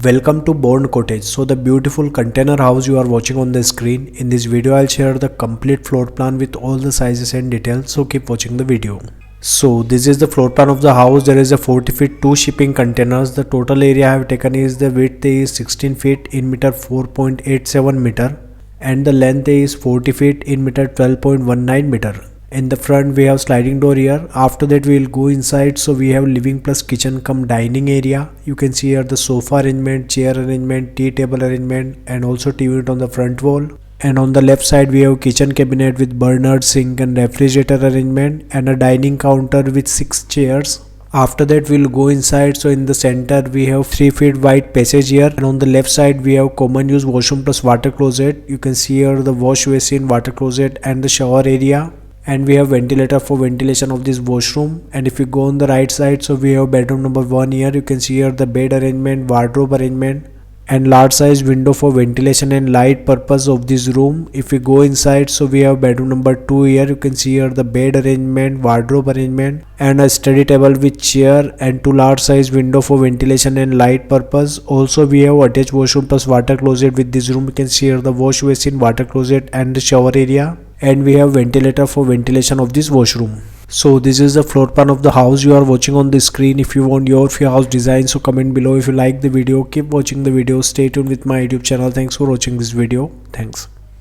Welcome to Born Cottage. So the beautiful container house you are watching on the screen. In this video I'll share the complete floor plan with all the sizes and details, so keep watching the video. So this is the floor plan of the house. There is a 40 feet 2 shipping containers. The total area I have taken is the width is 16 feet in meter 4.87 meter and the length is 40 feet in meter 12.19 meter. In the front we have sliding door here. After that we will go inside. So we have living plus kitchen come dining area. You can see here the sofa arrangement, chair arrangement, tea table arrangement and also TV unit on the front wall. And on the left side we have kitchen cabinet with burner, sink and refrigerator arrangement and a dining counter with 6 chairs. After that we'll go inside. So in the center we have 3 feet wide passage here, and on the left side we have common use washroom plus water closet. You can see here the wash basin, water closet and the shower area. And we have ventilator for ventilation of this washroom. And if you go on the right side, so we have bedroom number 1 here. You can see here the bed arrangement, wardrobe arrangement and large size window for ventilation and light purpose of this room. If we go inside, so we have bedroom number 2 here. You can see here the bed arrangement, wardrobe arrangement and a study table with chair and 2 large size window for ventilation and light purpose. Also we have attached washroom plus water closet with this room. You can see here the wash basin, water closet and the shower area. And we have ventilator for ventilation of this washroom. So this is the floor plan of the house you are watching on the screen. If you want your house design, so comment below. If you like the video, keep watching the video. Stay tuned with my YouTube channel. Thanks for watching this video. Thanks.